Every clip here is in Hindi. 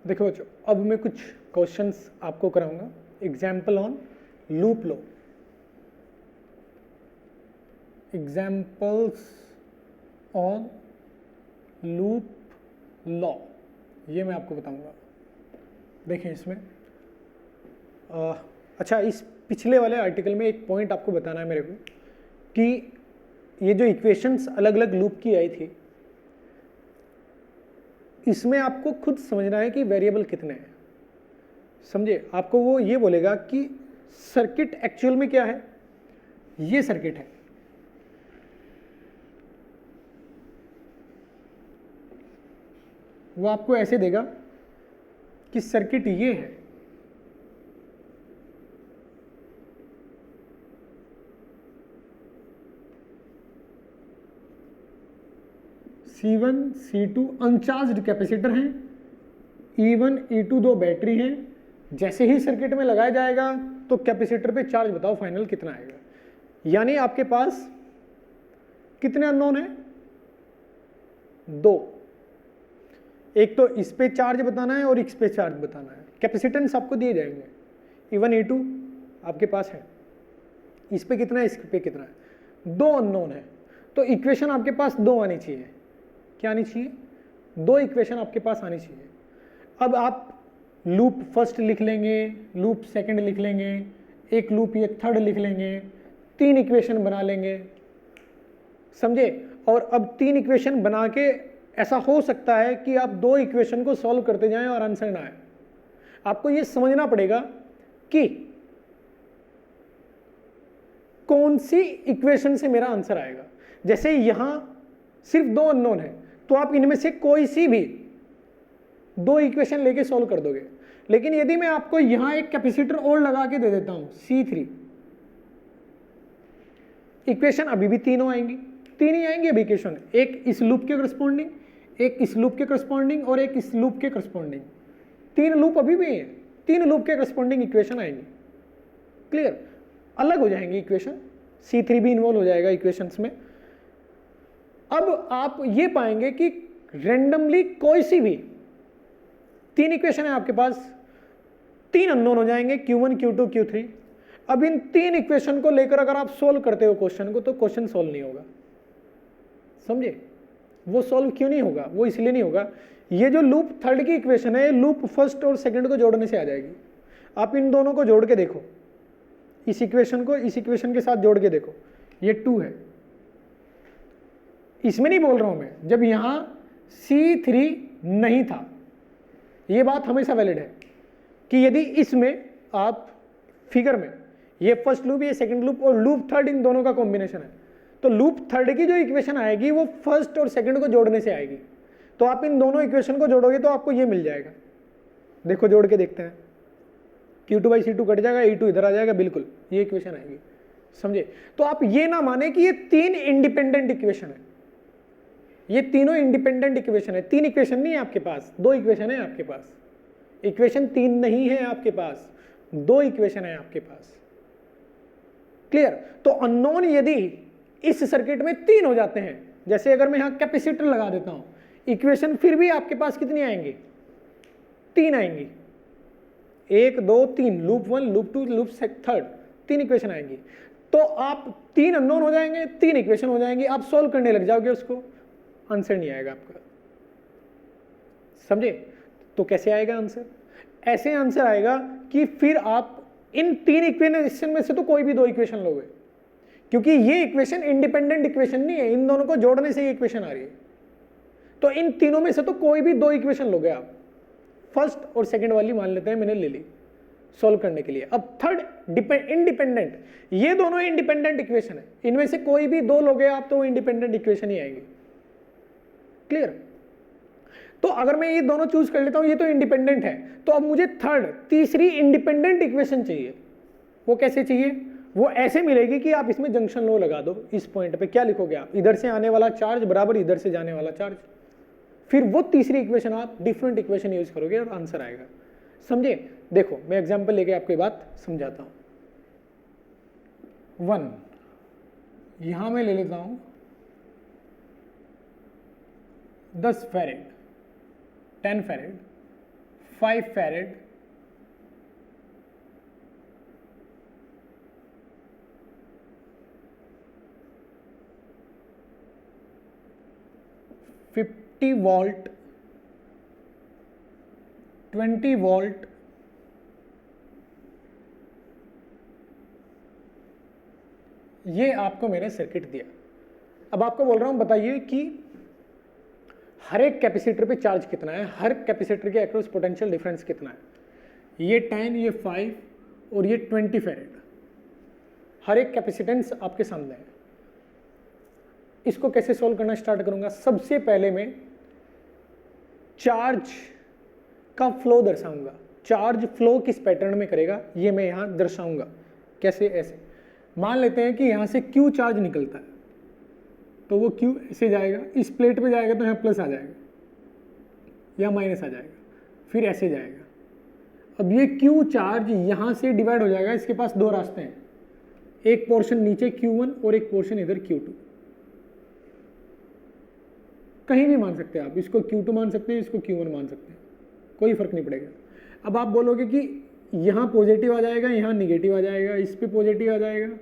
देखो बच्चों, अब मैं कुछ क्वेश्चंस आपको कराऊंगा। Example on loop law, examples on loop law, ये मैं आपको बताऊंगा। देखें इसमें अच्छा, इस पिछले वाले आर्टिकल में एक पॉइंट आपको बताना है मेरे को कि ये जो इक्वेशंस अलग अलग लूप की आई थी, इसमें आपको खुद समझना है कि वेरिएबल कितने हैं। समझे? आपको वो ये बोलेगा कि सर्किट एक्चुअल में क्या है। ये सर्किट है, वो आपको ऐसे देगा कि सर्किट ये है, C1 C2 अनचार्ज्ड कैपेसिटर हैं, E1 E2 दो बैटरी हैं। जैसे ही सर्किट में लगाया जाएगा तो कैपेसिटर पे चार्ज बताओ फाइनल कितना आएगा। यानी आपके पास कितने अननोन है? दो। एक तो इस पे चार्ज बताना है और इस पे चार्ज बताना है। कैपेसिटेंस आपको दिए जाएंगे, E1 E2 आपके पास है, इस पे कितना है, इस पे कितना है। दो अननोन है, तो इक्वेशन आपके पास दो आनी चाहिए। क्या आनी चाहिए? दो इक्वेशन आपके पास आनी चाहिए। अब आप लूप फर्स्ट लिख लेंगे, लूप सेकंड लिख लेंगे, एक लूप ये थर्ड लिख लेंगे, तीन इक्वेशन बना लेंगे। समझे? और अब तीन इक्वेशन बना के ऐसा हो सकता है कि आप दो इक्वेशन को सॉल्व करते जाएं और आंसर ना आए। आपको ये समझना पड़ेगा कि कौन सी इक्वेशन से मेरा आंसर आएगा। जैसे यहां सिर्फ दो अननोन है, तो आप इनमें से कोई सी भी दो इक्वेशन लेके सॉल्व कर दोगे। लेकिन यदि मैं आपको यहां एक कैपेसिटर और लगा के दे देता हूं C3, इक्वेशन अभी भी तीनों आएंगी, तीन ही आएंगे अभी इक्वेशन, एक इस लूप के करस्पॉन्डिंग, एक इस लूप के करस्पॉन्डिंग और एक इस लूप के करस्पॉन्डिंग। तीन लूप अभी भी हैं, तीन लूप के करस्पॉन्डिंग इक्वेशन आएंगी। क्लियर? अलग हो जाएंगी इक्वेशन, C3 भी इन्वॉल्व हो जाएगा इक्वेशंस में। अब आप ये पाएंगे कि रेंडमली कोई सी भी तीन इक्वेशन है आपके पास, तीन अननोन हो जाएंगे, Q1 Q2 Q3। अब इन तीन इक्वेशन को लेकर अगर आप सोल्व करते हो क्वेश्चन को, तो क्वेश्चन सोल्व नहीं होगा। समझे? वो सोल्व क्यों नहीं होगा? वो इसलिए नहीं होगा, ये जो लूप थर्ड की इक्वेशन है, लूप फर्स्ट और सेकंड को जोड़ने से आ जाएगी। आप इन दोनों को जोड़ के देखो, इस इक्वेशन को इस इक्वेशन के साथ जोड़ के देखो, ये 2 है। इसमें नहीं बोल रहा हूं मैं, जब यहां C3 नहीं था, ये बात हमेशा वैलिड है कि यदि इसमें आप फिगर में ये फर्स्ट लूप, ये सेकंड लूप और लूप थर्ड, इन दोनों का कॉम्बिनेशन है, तो लूप थर्ड की जो इक्वेशन आएगी वो फर्स्ट और सेकंड को जोड़ने से आएगी। तो आप इन दोनों इक्वेशन को जोड़ोगे तो आपको ये मिल जाएगा। देखो जोड़ के देखते हैं, Q2/C2 कट जाएगा, E2 इधर आ जाएगा, बिल्कुल ये इक्वेशन आएगी। समझे? तो आप ये ना माने कि ये तीन इंडिपेंडेंट इक्वेशन है, ये तीनों इंडिपेंडेंट इक्वेशन है। तीन इक्वेशन नहीं है आपके पास, दो इक्वेशन है आपके पास। इक्वेशन तीन नहीं है आपके पास, दो इक्वेशन है आपके पास। क्लियर? तो अननोन यदि इस सर्किट में तीन हो जाते हैं, जैसे अगर मैं यहां कैपेसिटर लगा देता हूं, इक्वेशन फिर भी आपके पास कितनी आएंगी? तीन आएंगी। 1 2 3, लूप 1 लूप 2 लूप थर्ड, तीन इक्वेशन आएंगी। तो आप तीन अननोन हो जाएंगे, तीन इक्वेशन हो जाएंगी, आप सोल्व करने लग जाओगे उसको, आंसर नहीं आएगा आपका। समझे? तो कैसे आएगा आंसर? ऐसे आंसर आएगा कि फिर आप इन तीन इक्वेशन में से तो कोई भी दो इक्वेशन लोगे, क्योंकि ये इक्वेशन इंडिपेंडेंट इक्वेशन नहीं है, इन दोनों को जोड़ने से ये इक्वेशन आ रही है। तो इन तीनों में से तो कोई भी दो इक्वेशन लोगे आप। फर्स्ट और सेकंड वाली मान लेते हैं मैंने ले ली सोल्व करने के लिए। अब थर्ड इंडिपेंडेंट, ये दोनों इंडिपेंडेंट इक्वेशन है, इनमें से कोई भी दो लोगे आप तो इंडिपेंडेंट इक्वेशन ही आएगी। क्लियर? तो अगर मैं ये दोनों चूज कर लेता हूं, ये तो इंडिपेंडेंट है, तो अब मुझे थर्ड, तीसरी इंडिपेंडेंट इक्वेशन चाहिए। वो कैसे चाहिए? वो ऐसे मिलेगी कि आप इसमें जंक्शन लॉ लगा दो। इस पॉइंट पे क्या लिखोगे आप? इधर से आने वाला चार्ज बराबर इधर से जाने वाला चार्ज। फिर वो तीसरी इक्वेशन आप डिफरेंट इक्वेशन यूज करोगे और आंसर आएगा। समझे? देखो मैं एग्जांपल लेके आपको बात समझाता हूं। 1 यहां मैं ले लेता हूं 10 farad, 10 farad, 5 farad, volt, 20 volt, ये आपको मैंने सर्किट दिया। अब आपको बोल रहा हूं बताइए कि हर एक कैपेसिटर पे चार्ज कितना है, हर कैपेसिटर के अक्रॉस पोटेंशियल डिफरेंस कितना है। ये 10, ये 5 और ये 20 फैरेड, हर एक कैपेसिटेंस आपके सामने है। इसको कैसे सोल्व करना स्टार्ट करूंगा? सबसे पहले मैं चार्ज का फ्लो दर्शाऊंगा। चार्ज फ्लो किस पैटर्न में करेगा ये मैं यहां दर्शाऊंगा। कैसे? ऐसे मान लेते हैं कि यहां से Q चार्ज निकलता है, तो वो Q ऐसे जाएगा, इस प्लेट पे जाएगा तो यहाँ प्लस आ जाएगा या माइनस आ जाएगा, फिर ऐसे जाएगा। अब ये Q चार्ज यहां से डिवाइड हो जाएगा। इसके पास दो रास्ते हैं, एक पोर्शन नीचे Q1 और एक पोर्शन इधर Q2। कहीं भी मान सकते हैं आप, इसको Q2 मान सकते हैं, इसको Q1 मान सकते हैं, कोई फर्क नहीं पड़ेगा। अब आप बोलोगे कि यहाँ पॉजिटिव आ जाएगा, यहाँ निगेटिव आ जाएगा, इस पे पॉजिटिव आ जाएगा,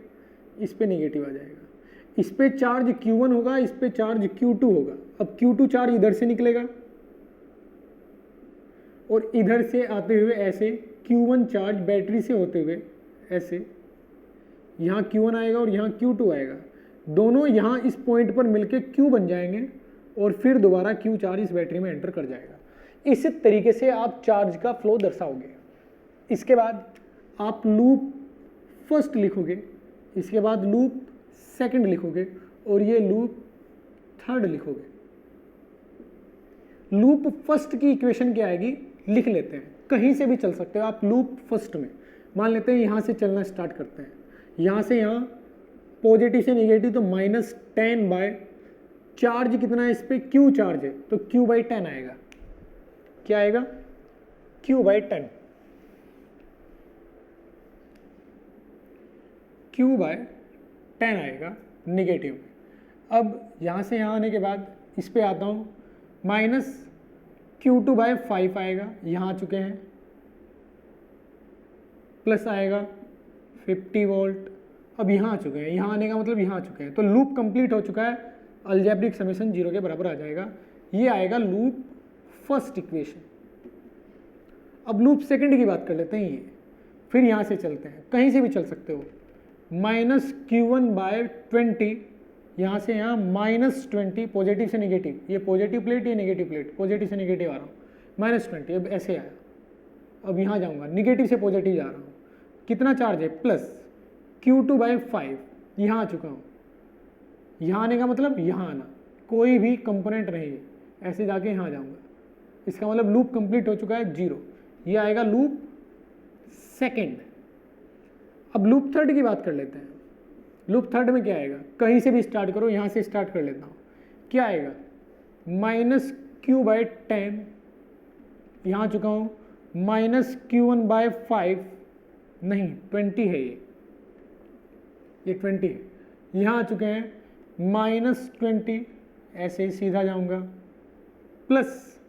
इस पे निगेटिव आ जाएगा, इस पे चार्ज Q1 होगा, इस पे चार्ज Q2 होगा। अब Q2 चार्ज इधर से निकलेगा और इधर से आते हुए ऐसे Q1 चार्ज बैटरी से होते हुए ऐसे यहाँ Q1 आएगा और यहाँ Q2 आएगा। दोनों यहाँ इस पॉइंट पर मिलके Q बन जाएंगे और फिर दोबारा Q चार्ज इस बैटरी में एंटर कर जाएगा। इस तरीके से आप चार्ज का फ्लो दर्शाओगे। इसके बाद आप लूप फर्स्ट लिखोगे, इसके बाद लूप सेकंड लिखोगे और ये लूप थर्ड लिखोगे। लूप फर्स्ट की इक्वेशन क्या आएगी लिख लेते हैं, कहीं से भी चल सकते हो आप। लूप फर्स्ट में मान लेते हैं यहाँ से चलना स्टार्ट करते हैं, यहाँ से यहाँ पॉजिटिव से निगेटिव, तो -10 बाय चार्ज कितना है इस पे Q चार्ज है तो Q/10 आएगा। क्या आएगा? Q/10। Q/10 आएगा निगेटिव। अब यहाँ से यहाँ आने के बाद इस पे आता हूँ, -Q2/5 आएगा, यहाँ आ चुके हैं, प्लस आएगा 50 वोल्ट। अब यहाँ आ चुके हैं, यहाँ आने का मतलब यहाँ आ चुके हैं, तो लूप कंप्लीट हो चुका है। अलजेब्रिक समेशन 0 के बराबर आ जाएगा। ये आएगा लूप फर्स्ट इक्वेशन। अब लूप सेकंड की बात कर लेते हैं ये, फिर यहाँ से चलते हैं, कहीं से भी चल सकते हो। -Q1/20, यहाँ से यहाँ -20, पॉजिटिव से निगेटिव, ये पॉजिटिव प्लेट, ये निगेटिव प्लेट, पॉजिटिव से निगेटिव आ रहा हूँ, -20। अब ऐसे आया, अब यहाँ जाऊँगा, निगेटिव से पॉजिटिव जा रहा हूँ, कितना चार्ज है प्लस Q2/5, यहाँ आ चुका हूँ। यहाँ आने का मतलब यहाँ आना, कोई भी कंपोनेंट नहीं है, ऐसे जाके यहाँ जाऊँगा, इसका मतलब लूप कंप्लीट हो चुका है 0। ये आएगा लूप सेकंड। अब लूप थर्ड की बात कर लेते हैं। लूप थर्ड में क्या आएगा? कहीं से भी स्टार्ट करो, यहाँ से स्टार्ट कर लेता हूँ। क्या आएगा? -Q/10, यहाँ आ चुका हूँ, -Q1/5, नहीं 20 है, ये 20 है, यहाँ आ चुके हैं -20, ऐसे ही सीधा जाऊँगा, प्लस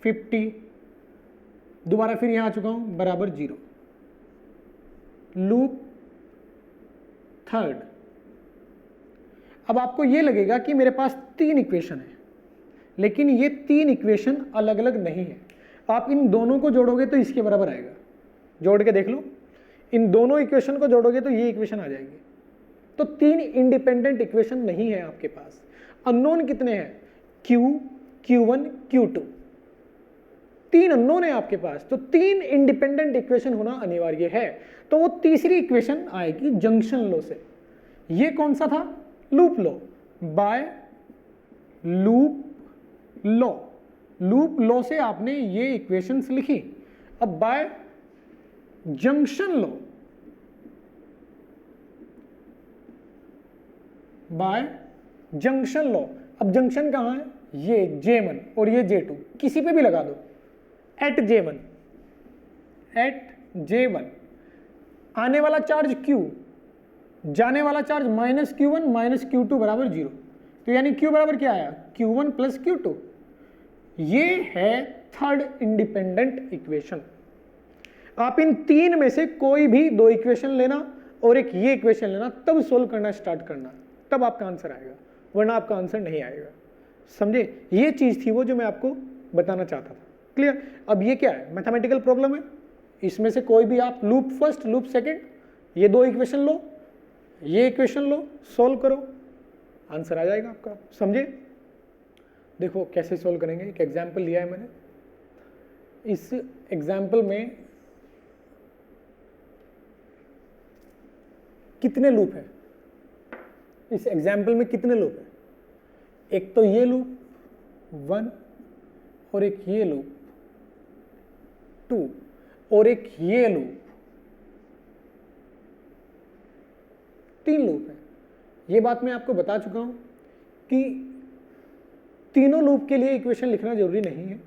50, दोबारा फिर यहाँ आ चुका हूँ, बराबर 0। Loop third. अब आपको ये लगेगा कि मेरे पास 3 इक्वेशन है, लेकिन ये 3 इक्वेशन अलग अलग नहीं है। आप इन दोनों को जोड़ोगे तो इसके बराबर आएगा। जोड़ के देख लो, इन दोनों इक्वेशन को जोड़ोगे तो ये इक्वेशन आ जाएगी। तो 3 इंडिपेंडेंट इक्वेशन नहीं है आपके पास। अननोन कितने हैं? Q, Q1, Q2, 3 अननोन है आपके पास, तो 3 इंडिपेंडेंट इक्वेशन होना अनिवार्य है। तो वो तीसरी इक्वेशन आएगी जंक्शन लॉ से। ये कौन सा था? Loop law. By loop law, loop law से आपने ये इक्वेशंस लिखी। अब by junction law, by junction law. अब जंक्शन कहाँ है? ये J1 और ये J2, किसी पे भी लगा दो, एट J1 आने वाला चार्ज Q, जाने वाला चार्ज -Q1 -Q2 बराबर 0। तो यानी Q बराबर क्या आया? Q1 + Q2। ये है थर्ड इंडिपेंडेंट इक्वेशन। आप इन तीन में से कोई भी दो इक्वेशन लेना और एक ये इक्वेशन लेना, तब सोल्व करना स्टार्ट करना, तब आपका आंसर आएगा, वरना आपका आंसर नहीं आएगा। समझे? ये चीज थी वो जो मैं आपको बताना चाहता था। क्लियर? अब ये क्या है? मैथमेटिकल प्रॉब्लम है, इसमें से कोई भी आप लूप फर्स्ट लूप सेकंड ये दो इक्वेशन लो, ये इक्वेशन लो, सोल्व करो, आंसर आ जाएगा आपका। समझे? देखो कैसे सोल्व करेंगे। एक एग्जाम्पल लिया है मैंने, इस एग्जाम्पल में कितने लूप है? इस एग्जाम्पल में कितने लूप है? एक तो ये लूप 1 और एक ये लूप 2 और एक ये लूप 3 लूप है। ये बात मैं आपको बता चुका हूं कि तीनों लूप के लिए इक्वेशन लिखना जरूरी नहीं है,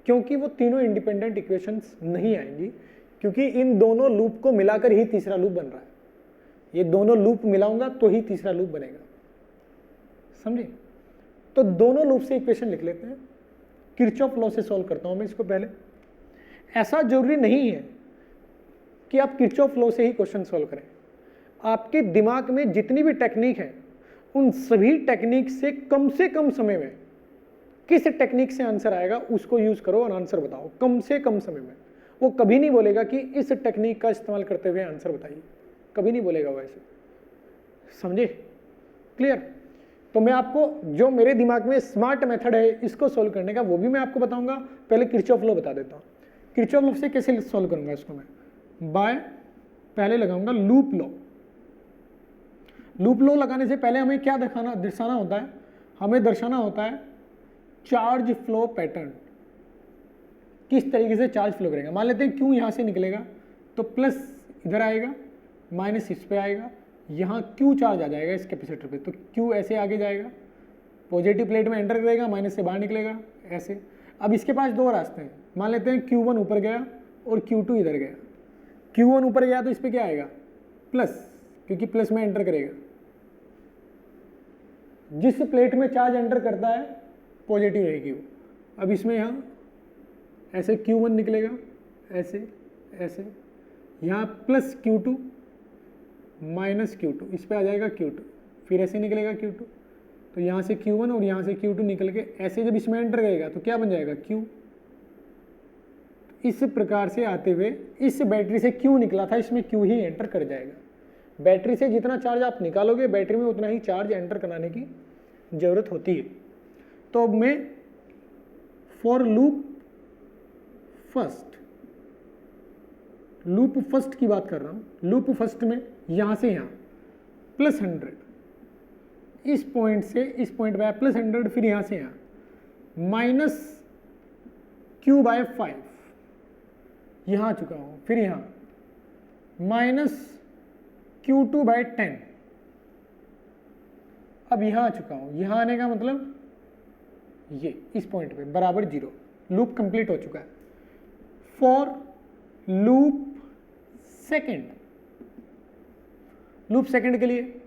क्योंकि वो तीनों इंडिपेंडेंट इक्वेशंस नहीं आएंगी, क्योंकि इन दोनों लूप को मिलाकर ही तीसरा लूप बन रहा है। ये दोनों लूप मिलाऊंगा तो ही तीसरा लूप बनेगा। समझे? तो दोनों लूप से इक्वेशन लिख लेते हैं। किरचॉफ लॉ से सॉल्व करता हूं मैं इसको। पहले ऐसा जरूरी नहीं है कि आप किरचॉफ लॉ से ही क्वेश्चन सॉल्व करें। आपके दिमाग में जितनी भी टेक्निक है, उन सभी टेक्निक से कम समय में किस टेक्निक से आंसर आएगा उसको यूज करो और आंसर बताओ कम से कम समय में। वो कभी नहीं बोलेगा कि इस टेक्निक का इस्तेमाल करते हुए आंसर बताइए, कभी नहीं बोलेगा वो ऐसे। समझे? क्लियर? तो मैं आपको जो मेरे दिमाग में स्मार्ट मेथड है इसको सोल्व करने का, वो भी मैं आपको बताऊंगा। पहले किरचॉफ लॉ बता देता हूँ। किरचॉफ लॉ से कैसे सोल्व करूंगा इसको मैं? बाय पहले लगाऊंगा लूप लॉ। लूप लॉ लगाने से पहले हमें क्या दर्शाना होता है? हमें दर्शाना होता है चार्ज फ्लो पैटर्न। किस तरीके से चार्ज फ्लो करेगा। मान लेते हैं क्यू यहाँ से निकलेगा तो प्लस इधर आएगा, माइनस इस पे आएगा, यहाँ क्यू चार्ज आ जाएगा इस कैपेसिटर पे, तो क्यू ऐसे आगे जाएगा, पॉजिटिव प्लेट में एंटर करेगा, माइनस से बाहर निकलेगा ऐसे। अब इसके पास दो रास्ते हैं। मान लेते हैं Q1 ऊपर गया और Q2 इधर गया। Q1 ऊपर गया तो इस पर क्या आएगा? प्लस, क्योंकि प्लस में एंटर करेगा। जिस प्लेट में चार्ज एंटर करता है पॉजिटिव रहेगी वो। अब इसमें यहाँ ऐसे Q1 निकलेगा, ऐसे ऐसे, यहाँ प्लस Q2 माइनस Q2, इस पे आ जाएगा Q2, फिर ऐसे निकलेगा Q2, तो यहाँ से Q1 और यहाँ से Q2 निकल के ऐसे जब इसमें एंटर करेगा तो क्या बन जाएगा? Q। इस प्रकार से आते हुए इस बैटरी से Q निकला था, इसमें Q ही एंटर कर जाएगा। बैटरी से जितना चार्ज आप निकालोगे बैटरी में उतना ही चार्ज एंटर कराने की ज़रूरत होती है। तो अब मैं फॉर लूप फर्स्ट की बात कर रहा हूं। लूप फर्स्ट में यहां से यहां प्लस 100, इस पॉइंट से इस पॉइंट पे प्लस 100, फिर यहां से यहां माइनस Q/5 यहां आ चुका हूं, फिर यहां माइनस Q2/10, अब यहां आ चुका हूं। यहां आने का मतलब ये इस पॉइंट पे बराबर 0, लूप कंप्लीट हो चुका है। फॉर लूप सेकंड के लिए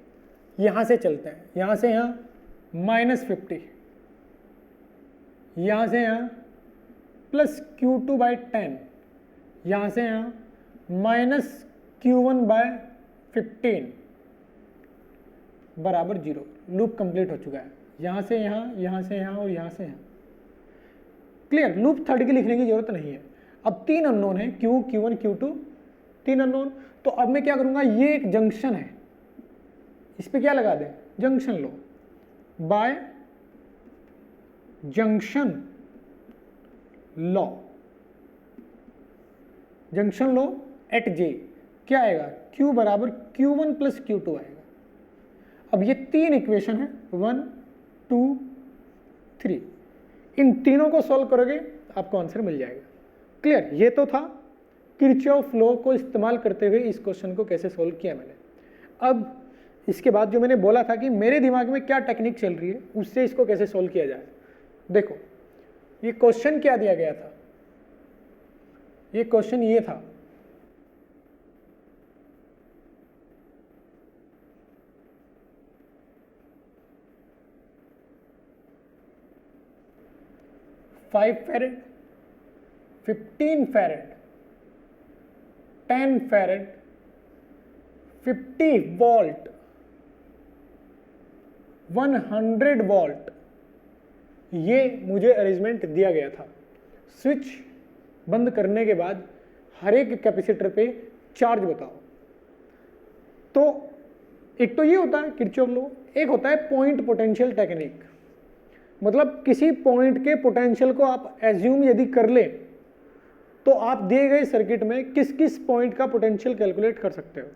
यहां से चलते हैं, यहां से यहां -50, यहां से यहां प्लस Q2/10, यहां से यहां माइनस Q1/15 बराबर 0, लूप कंप्लीट हो चुका है। यहां से यहां, यहां से यहां और यहां से यहां। क्लियर? लूप थर्ड की लिखने की जरूरत नहीं है। अब 3 अननोन है, Q, Q1, Q2, 3 अननोन। तो अब मैं क्या करूंगा, ये एक जंक्शन है, इस पे क्या लगा दें? जंक्शन लो। बाय जंक्शन लॉ, जंक्शन लो एट J क्या आएगा? Q बराबर Q1 प्लस Q2 आएगा। अब ये 3 इक्वेशन है, 1, 2, 3, इन तीनों को सॉल्व करोगे आपको आंसर मिल जाएगा। क्लियर? ये तो था किरचॉफ लॉ को इस्तेमाल करते हुए इस क्वेश्चन को कैसे सॉल्व किया मैंने। अब इसके बाद जो मैंने बोला था कि मेरे दिमाग में क्या टेक्निक चल रही है उससे इसको कैसे सॉल्व किया जाए। देखो ये क्वेश्चन क्या दिया गया था, ये क्वेश्चन ये था 5 farad, 15 farad, 10 farad, 50 volt, 100 volt, ये मुझे अरेंजमेंट दिया गया था। स्विच बंद करने के बाद हर एक कैपेसिटर पे चार्ज बताओ। तो एक तो ये होता है किरचॉफ लॉ, एक होता है पॉइंट पोटेंशियल टेक्निक, मतलब किसी पॉइंट के पोटेंशियल को आप एज्यूम यदि कर ले तो आप दिए गए सर्किट में किस किस पॉइंट का पोटेंशियल कैलकुलेट कर सकते हो,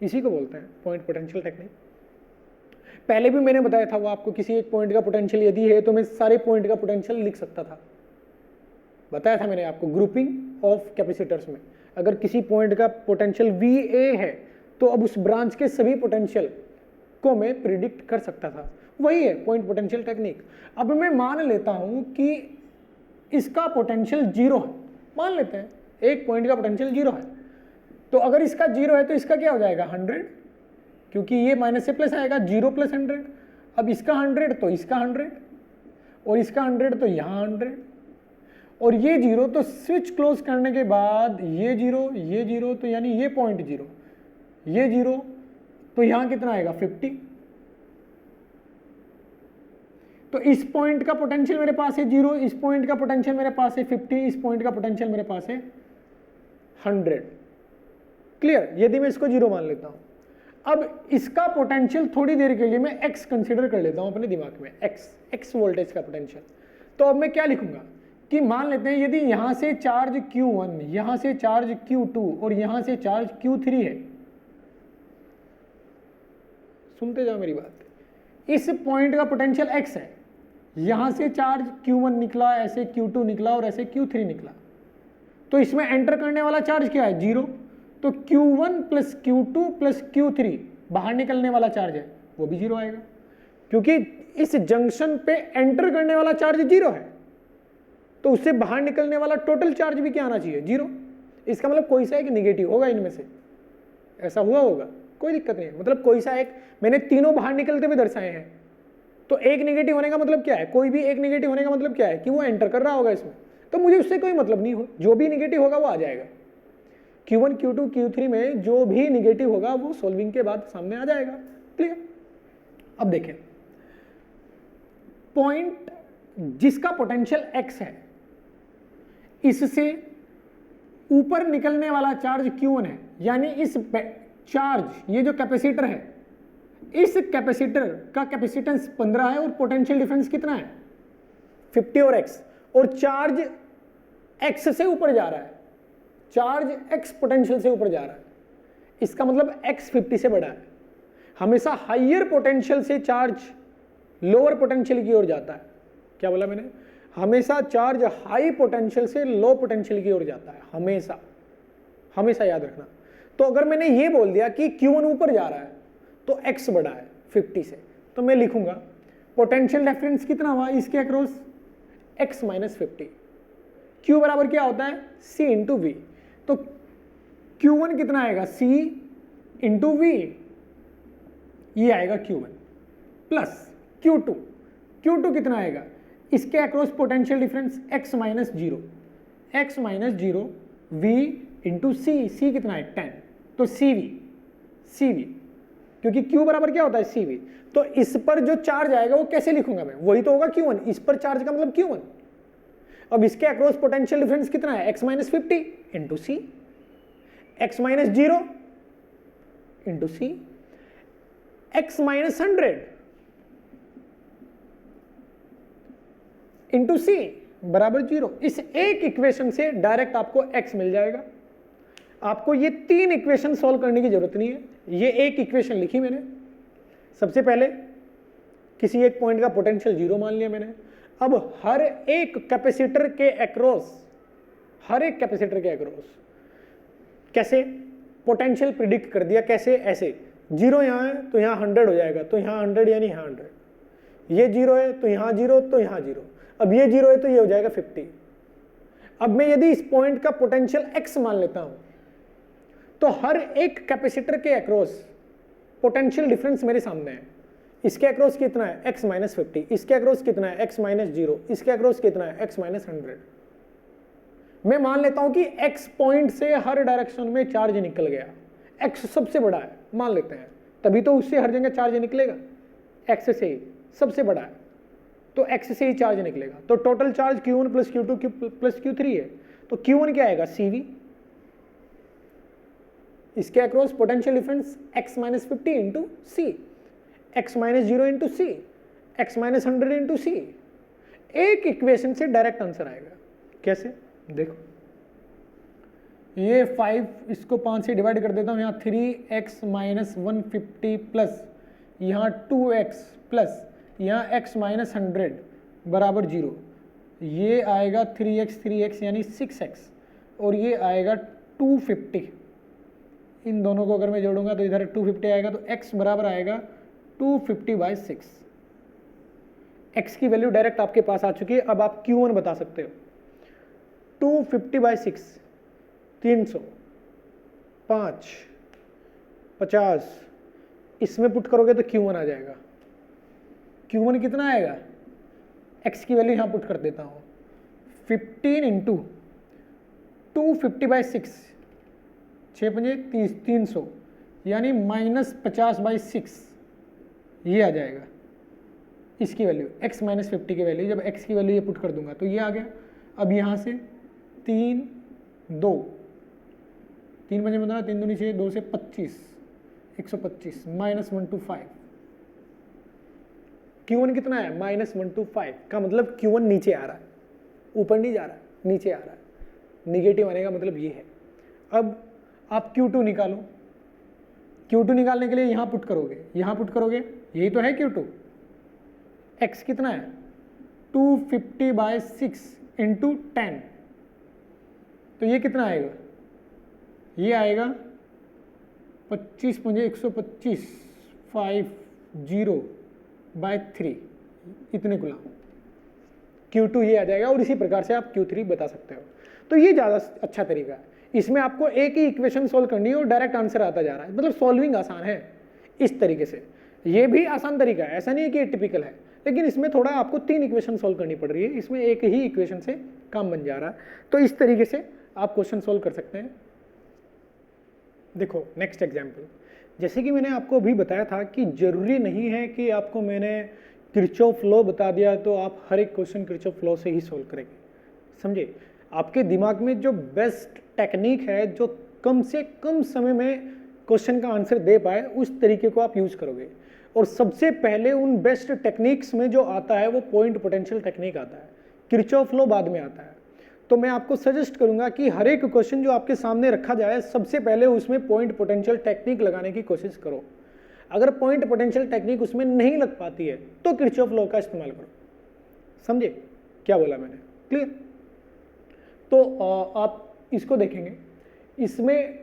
इसी को बोलते हैं पॉइंट पोटेंशियल टेक्निक। पहले भी मैंने बताया था वो आपको, किसी एक पॉइंट का पोटेंशियल यदि है तो मैं सारे पॉइंट का पोटेंशियल लिख सकता था, बताया था मैंने आपको ग्रुपिंग ऑफ कैपेसिटर्स में। अगर किसी पॉइंट का पोटेंशियल VA है तो अब उस ब्रांच के सभी पोटेंशियल को मैं प्रिडिक्ट कर सकता था, वही है पॉइंट पोटेंशियल टेक्निक। अब मैं मान लेता हूं कि इसका पोटेंशियल 0 है, मान लेते हैं एक पॉइंट का पोटेंशियल 0 है, तो अगर इसका 0 है तो इसका क्या हो जाएगा 100, क्योंकि ये माइनस से प्लस आएगा, 0 + 100। अब इसका 100 तो इसका 100, और इसका 100 तो यहाँ 100, और ये 0 तो स्विच क्लोज करने के बाद ये 0 तो यानी ये पॉइंट 0, ये 0 तो यहाँ कितना आएगा 50। तो इस पॉइंट का पोटेंशियल मेरे पास है 0, इस पॉइंट का पोटेंशियल मेरे पास है 50, इस पॉइंट का पोटेंशियल मेरे पास है 100। क्लियर? यदि मैं इसको 0 मान लेता हूं, अब इसका पोटेंशियल थोड़ी देर के लिए मैं x कंसीडर कर लेता हूं अपने दिमाग में, x वोल्टेज का पोटेंशियल। तो अब मैं क्या लिखूंगा कि मान लेते हैं यदि यहां से चार्ज Q1, यहां से चार्ज Q2 और यहां से चार्ज Q3 है, सुनते जाओ मेरी बात, इस पॉइंट का पोटेंशियल x है, यहां से चार्ज Q1 निकला, ऐसे Q2 निकला और ऐसे Q3 निकला, तो इसमें एंटर करने वाला चार्ज क्या है 0, तो Q1 + Q2 + Q3 बाहर निकलने वाला चार्ज है वो भी 0 आएगा, क्योंकि इस जंक्शन पे एंटर करने वाला चार्ज 0 है, तो उससे बाहर निकलने वाला टोटल चार्ज भी क्या आना चाहिए 0। इसका मतलब कोई सा एक निगेटिव होगा इनमें से, ऐसा हुआ होगा, कोई दिक्कत नहीं है, मतलब कोई सा एक, मैंने तीनों बाहर निकलते हुए दर्शाए हैं, तो एक निगेटिव होने का मतलब क्या है, कोई भी एक निगेटिव होने का मतलब क्या है कि वो एंटर कर रहा होगा इसमें, तो मुझे उससे कोई मतलब नहीं हो, जो भी निगेटिव होगा वो आ जाएगा। Q1 Q2 Q3 में जो भी निगेटिव होगा वो सोल्विंग के बाद सामने आ जाएगा। क्लियर? अब देखें, पॉइंट जिसका पोटेंशियल x है, इससे ऊपर निकलने वाला चार्ज Q1 है, यानी इस चार्ज, ये जो कैपेसिटर है, इस कैपेसिटर का कैपेसिटेंस 15 है और पोटेंशियल डिफरेंस कितना है 50 और x, और चार्ज x से ऊपर जा रहा है, चार्ज x पोटेंशियल से ऊपर जा रहा है, इसका मतलब x 50 से बड़ा है। हमेशा हाइयर पोटेंशियल से चार्ज लोअर पोटेंशियल की ओर जाता है। क्या बोला मैंने? हमेशा चार्ज हाई पोटेंशियल से लो पोटेंशियल की ओर जाता है, हमेशा, हमेशा याद रखना। तो अगर मैंने ये बोल दिया कि Q1 ऊपर जा रहा है तो x बड़ा है 50 से, तो मैं लिखूंगा पोटेंशियल डिफरेंस कितना हुआ इसके अक्रॉस x - 50। Q बराबर क्या होता है C × V, तो Q1 कितना आएगा C × V, ये आएगा Q1 प्लस Q2, Q2 कितना आएगा, इसके across potential difference x - 0, x - 0 V × C, C कितना है 10, तो CV, क्योंकि Q बराबर क्या होता है CV। तो इस पर जो चार्ज आएगा वो कैसे लिखूंगा मैं, वही तो होगा Q1, इस पर चार्ज का मतलब Q1। अब इसके अक्रॉस पोटेंशियल डिफरेंस कितना है x - 50 × C, x - 0 × C, x - 100 × C बराबर 0। इस एक इक्वेशन से डायरेक्ट आपको x मिल जाएगा। आपको ये 3 इक्वेशन सॉल्व करने की जरूरत नहीं है, ये एक इक्वेशन लिखी मैंने। सबसे पहले किसी एक पॉइंट का पोटेंशियल 0 मान लिया मैंने। अब हर एक कैपेसिटर के अक्रॉस, हर एक कैपेसिटर के अक्रॉस कैसे पोटेंशियल प्रिडिक्ट कर दिया, कैसे, ऐसे 0 यहाँ है तो यहाँ 100 हो जाएगा, तो यहाँ 100 यानी यहाँ 100, ये 0 है तो यहाँ 0, तो यहाँ 0, अब ये 0 है तो ये हो जाएगा 50। अब मैं यदि इस पॉइंट का पोटेंशियल x मान लेता हूं तो हर एक कैपेसिटर के अक्रॉस पोटेंशियल डिफरेंस मेरे सामने है, इसके अक्रॉस कितना है x माइनस 50, इसके अक्रॉस कितना है x माइनस 0, इसके अक्रॉस कितना है x माइनस 100। मैं मान लेता हूं कि x पॉइंट से हर डायरेक्शन में चार्ज निकल गया, x सबसे बड़ा है मान लेते हैं, तभी तो उससे हर जगह चार्ज निकलेगा, x से ही सबसे बड़ा है तो x से ही चार्ज निकलेगा। तो total charge q1 plus q2 plus q3 है, तो q1 क्या आएगा cv, इसके across potential difference x minus 50 into C, x minus 0 into C, x minus 100 into C. एक इक्वेशन से डायरेक्ट आंसर आएगा। कैसे देखो, ये 5 इसको 5 से डिवाइड कर देता हूँ, यहाँ 3x माइनस 150 प्लस यहाँ 2x प्लस यहाँ x माइनस 100 बराबर 0, ये आएगा 3x यानी 6x और ये आएगा 250। इन दोनों को अगर मैं जोड़ूंगा तो इधर 250 आएगा, तो x बराबर आएगा 250/6। x की वैल्यू डायरेक्ट आपके पास आ चुकी है। अब आप q1 बता सकते हो। 250/6 300, 5, 50, इसमें पुट करोगे तो q1 आ जाएगा। q1 कितना आएगा, x की वैल्यू यहाँ पुट कर देता हूँ, 15 इंटू 250/6, 6 पंजे 30, 300 यानी माइनस 50/6, ये आ जाएगा इसकी वैल्यू, x माइनस 50 की वैल्यू। जब x की वैल्यू ये पुट कर दूंगा तो ये आ गया। अब यहाँ से 3, 2, 3 पंजे 15, 3 दूनी 6, 2 से 25, 125 माइनस 125। Q1 कितना है, माइनस 125 का मतलब Q1 नीचे आ रहा है, ऊपर नहीं जा रहा है, नीचे आ रहा है। निगेटिव आने का मतलब ये है। अब आप Q2 निकालो। Q2 निकालने के लिए यहाँ पुट करोगे, यहाँ पुट करोगे, यही तो है Q2। x कितना है, 250/6 इंटू 10, तो ये कितना आएगा, ये आएगा 25 पंजे 125, 50/3 इतने गुना Q2 ये आ जाएगा। और इसी प्रकार से आप Q3 बता सकते हो। तो ये ज़्यादा अच्छा तरीका है। इसमें आपको एक ही इक्वेशन सॉल्व करनी है और डायरेक्ट आंसर आता जा रहा है, मतलब सॉल्विंग आसान है इस तरीके से। ये भी आसान तरीका है, ऐसा नहीं है कि ये टिपिकल है, लेकिन इसमें थोड़ा आपको 3 इक्वेशन सॉल्व करनी पड़ रही है, इसमें एक ही इक्वेशन से काम बन जा रहा है। तो इस तरीके से आप क्वेश्चन सॉल्व कर सकते हैं। देखो नेक्स्ट एग्जाम्पल, जैसे कि मैंने आपको अभी बताया था कि जरूरी नहीं है कि आपको मैंने किरचॉफ लॉ बता दिया तो आप हर एक क्वेश्चन किरचॉफ लॉ से ही सॉल्व करेंगे। समझे, आपके दिमाग में जो बेस्ट टेक्निक है, जो कम से कम समय में क्वेश्चन का आंसर दे पाए, उस तरीके को आप यूज करोगे। और सबसे पहले उन बेस्ट टेक्निक्स में जो आता है वो पॉइंट पोटेंशियल टेक्निक आता है, किरचॉफ लॉ बाद में आता है। तो मैं आपको सजेस्ट करूंगा कि हर एक क्वेश्चन जो आपके सामने रखा जाए, सबसे पहले उसमें पॉइंट पोटेंशियल टेक्निक लगाने की कोशिश करो। अगर पॉइंट पोटेंशियल टेक्निक उसमें नहीं लग पाती है तो किरचॉफ लॉ का इस्तेमाल करो। समझे क्या बोला मैंने, क्लियर? तो आप इसको देखेंगे, इसमें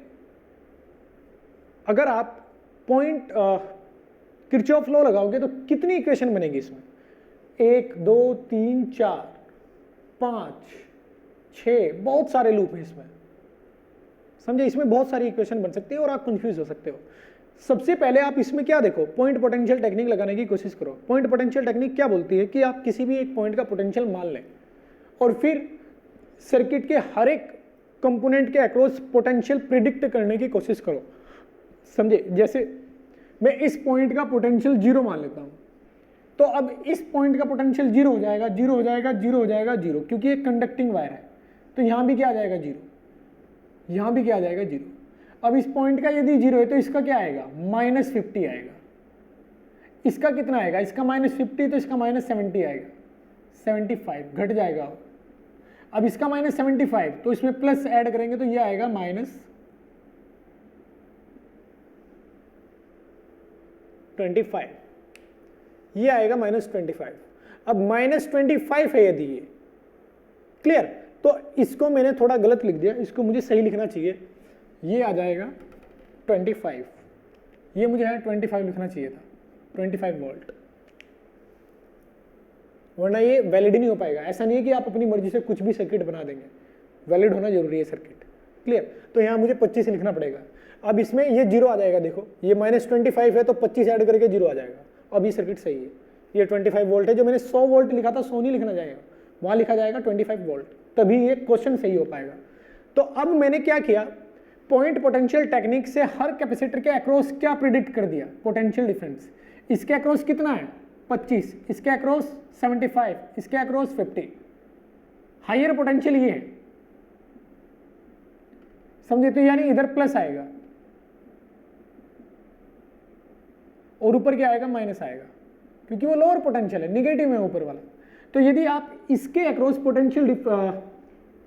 अगर आप पॉइंट किरचॉफ लॉ लगाओगे तो कितनी इक्वेशन बनेगी इसमें, 1, 2, 3, 4, 5, 6, बहुत सारे लूप हैं इसमें। समझे, इसमें बहुत सारी इक्वेशन बन सकती है और आप कंफ्यूज हो सकते हो। सबसे पहले आप इसमें क्या देखो, पॉइंट पोटेंशियल टेक्निक लगाने की कोशिश करो। पॉइंट पोटेंशियल टेक्निक क्या बोलती है कि आप किसी भी एक पॉइंट का पोटेंशियल मान लें और फिर सर्किट के हर एक कंपोनेंट के अक्रॉस पोटेंशियल प्रिडिक्ट करने की कोशिश करो। समझे, जैसे मैं इस पॉइंट का पोटेंशियल 0 मान लेता हूं, तो अब इस पॉइंट का पोटेंशियल 0 हो जाएगा, 0 हो जाएगा, 0 हो जाएगा, 0, क्योंकि एक कंडक्टिंग वायर है, तो यहां भी क्या आ जाएगा 0, यहां भी क्या आ जाएगा 0। अब इस पॉइंट का यदि 0 है तो इसका क्या आएगा, -50 आएगा। इसका कितना आएगा, इसका -50, तो इसका -70 आएगा, 75 घट जाएगा। अब इसका -75, तो इसमें प्लस ऐड करेंगे तो ये आएगा -25, ये आएगा -25। अब -25 है यदि ये, क्लियर? तो इसको मैंने थोड़ा गलत लिख दिया, इसको मुझे सही लिखना चाहिए, ये आ जाएगा 25, ये मुझे है 25 लिखना चाहिए था, 25 वोल्ट, वरना ये वैलिड ही नहीं हो पाएगा। ऐसा नहीं है कि आप अपनी मर्जी से कुछ भी सर्किट बना देंगे, वैलिड होना जरूरी है सर्किट, क्लियर? तो यहाँ मुझे 25 लिखना पड़ेगा। अब इसमें ये 0 आ जाएगा, देखो ये -25 है तो 25 ऐड करके 0 आ जाएगा, अब ये सर्किट सही है, ये 25 वोल्ट है। जो मैंने 100 वोल्ट लिखा था 100 नहीं लिखना जाएगा, वहाँ लिखा जाएगा 25 वोल्ट, तभी ये क्वेश्चन सही हो पाएगा। तो अब मैंने क्या किया, पॉइंट पोटेंशियल टेक्निक से हर कैपेसिटर के अक्रॉस क्या प्रिडिक्ट कर दिया, पोटेंशियल डिफरेंस। इसके अक्रॉस कितना है 25, इसके अक्रॉस 75, इसके अक्रॉस 50। हायर पोटेंशियल ये है, समझे? तो यानी इधर प्लस आएगा और ऊपर क्या आएगा, माइनस आएगा, क्योंकि वो लोअर पोटेंशियल है, निगेटिव है ऊपर वाला। तो यदि आप इसके अक्रॉस पोटेंशियल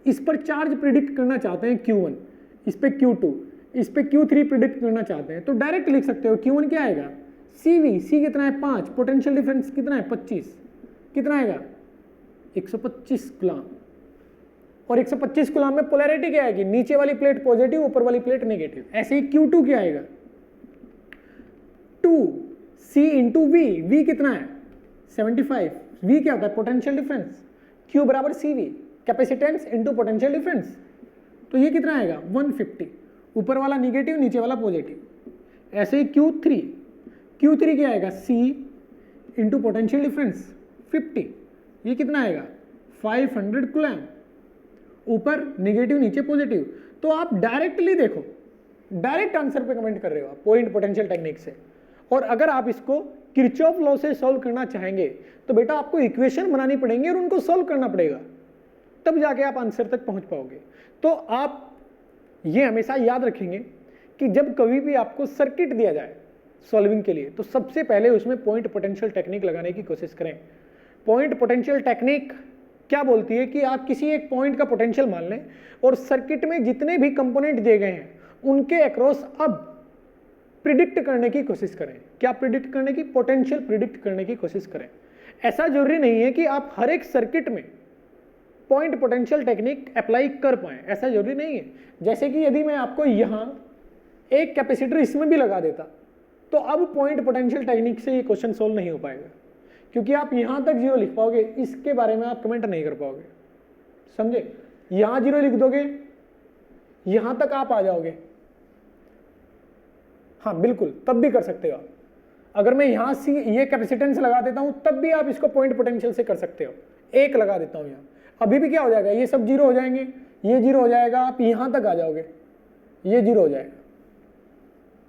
इस पर चार्ज प्रिडिक्ट करना चाहते हैं Q1, इस पे Q2, इस पे Q3 प्रिडिक्ट करना चाहते हैं, तो डायरेक्ट लिख सकते हो Q1 क्या आएगा, CV, C कितना है 5, पोटेंशियल डिफरेंस कितना है 25, कितना आएगा 125 कूलम। और 125 कूलम में पोलैरिटी क्या आएगी, नीचे वाली प्लेट पॉजिटिव, ऊपर वाली प्लेट नेगेटिव। ऐसे ही Q2 क्या आएगा 2C इंटू V कितना है 75, V क्या होता है पोटेंशियल डिफरेंस, Q बराबर CV, capacitance into potential difference. तो ये कितना आएगा 150, ऊपर वाला निगेटिव नीचे वाला पॉजिटिव। ऐसे ही Q3 क्या आएगा C इंटू पोटेंशियल डिफरेंस 50, ये कितना आएगा 500 कूलम, ऊपर निगेटिव नीचे पॉजिटिव। तो आप डायरेक्टली देखो, डायरेक्ट आंसर पे कमेंट कर रहे हो आप पॉइंट पोटेंशियल टेक्निक से। और अगर आप इसको किरचॉफ लॉ से सॉल्व करना चाहेंगे तो बेटा आपको इक्वेशन बनानी पड़ेंगे और उनको सॉल्व करना पड़ेगा, तब जाके आप आंसर तक पहुंच पाओगे। तो आप ये हमेशा याद रखेंगे कि जब कभी भी आपको सर्किट दिया जाए सॉल्विंग के लिए, तो सबसे पहले उसमें पॉइंट पोटेंशियल टेक्निक लगाने की कोशिश करें। पॉइंट पोटेंशियल टेक्निक क्या बोलती है कि आप किसी एक पॉइंट का पोटेंशियल मान लें और सर्किट में जितने भी कंपोनेंट दिए गए हैं उनके अक्रॉस अब प्रिडिक्ट करने की कोशिश करें। क्या प्रिडिक्ट करने की, पोटेंशियल प्रिडिक्ट करने की कोशिश करें। ऐसा जरूरी नहीं है कि आप हर एक सर्किट में पॉइंट पोटेंशियल टेक्निक अप्लाई कर पाएं, ऐसा जरूरी नहीं है। जैसे कि यदि मैं आपको यहां एक कैपेसिटर इसमें भी लगा देता तो अब पॉइंट पोटेंशियल टेक्निक से ये क्वेश्चन सोल्व नहीं हो पाएगा, क्योंकि आप यहां तक 0 लिख पाओगे, इसके बारे में आप कमेंट नहीं कर पाओगे, समझे? यहां 0 लिख दोगे, यहां तक आप आ जाओगे, हाँ बिल्कुल, तब भी कर सकते हो आप। अगर मैं यहां से ये कैपेसिटेंस लगा देता हूं तब भी आप इसको पॉइंट पोटेंशियल से कर सकते हो। एक लगा देता हूं यहां, अभी भी क्या हो जाएगा, ये सब 0 हो जाएंगे, ये 0 हो जाएगा, आप यहां तक आ जाओगे, ये 0 हो जाएगा।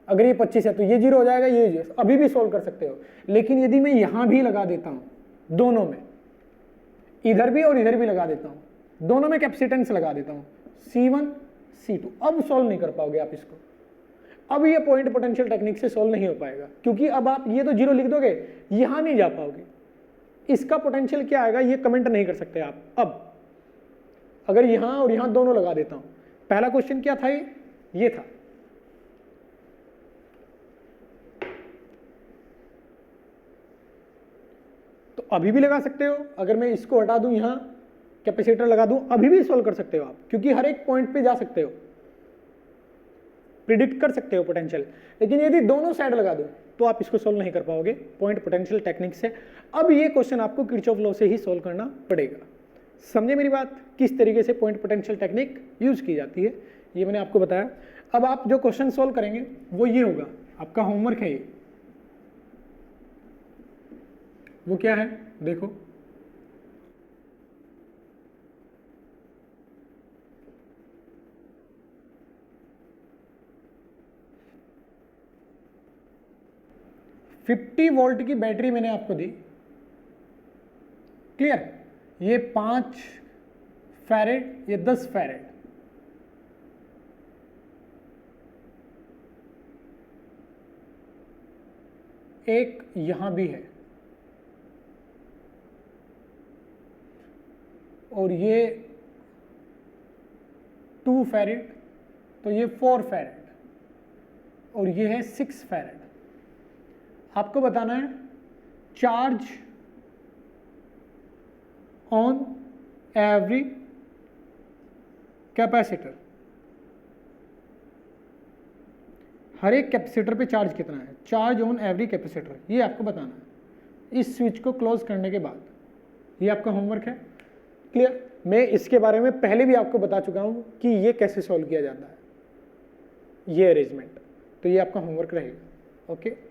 अगर ये 25 है तो ये 0 हो जाएगा, ये अभी भी सोल्व कर सकते हो। लेकिन यदि मैं यहां भी लगा देता हूं, दोनों में, इधर भी और इधर भी लगा देता हूं, दोनों में कैपेसिटेंस लगा देता हूं C1 C2, अब सोल्व नहीं कर पाओगे आप इसको। अब ये पॉइंट पोटेंशियल टेक्निक से सोल्व नहीं हो पाएगा, क्योंकि अब आप ये तो 0 लिख दोगे, यहां नहीं जा पाओगे। इसका पोटेंशियल क्या आएगा ये कमेंट नहीं कर सकते आप। अब अगर यहां और यहां दोनों लगा देता हूं, पहला क्वेश्चन क्या था, ये था, तो अभी भी लगा सकते हो। अगर मैं इसको हटा दूं, यहां कैपेसिटर लगा दूं, अभी भी सोल्व कर सकते हो आप, क्योंकि हर एक पॉइंट पे जा सकते हो, प्रिडिक्ट कर सकते हो पोटेंशियल। लेकिन यदि दोनों साइड लगा दो तो आप इसको सोल्व नहीं कर पाओगे पॉइंट पोटेंशियल टेक्निक से। अब ये क्वेश्चन आपको किरचॉफ लॉ से ही सोल्व करना पड़ेगा। समझे मेरी बात, किस तरीके से पॉइंट पोटेंशियल टेक्निक यूज की जाती है, ये मैंने आपको बताया। अब आप जो क्वेश्चन सोल्व करेंगे वो ये होगा, आपका होमवर्क है ये, वो क्या है देखो, $50 वोल्ट की बैटरी मैंने आपको दी, क्लियर? ये 5 फैरेड, ये 10 फैरेड, एक यहां भी है, और ये 2 फैरेड, तो ये 4 फैरेड, और ये है 6 फैरेड। आपको बताना है चार्ज ऑन एवरी कैपेसिटर, हर एक कैपेसिटर पे चार्ज कितना है, चार्ज ऑन एवरी कैपेसिटर, ये आपको बताना है इस स्विच को क्लोज करने के बाद। ये आपका होमवर्क है, क्लियर? मैं इसके बारे में पहले भी आपको बता चुका हूं कि ये कैसे सॉल्व किया जाता है, ये अरेंजमेंट। तो ये आपका होमवर्क रहेगा, ओके।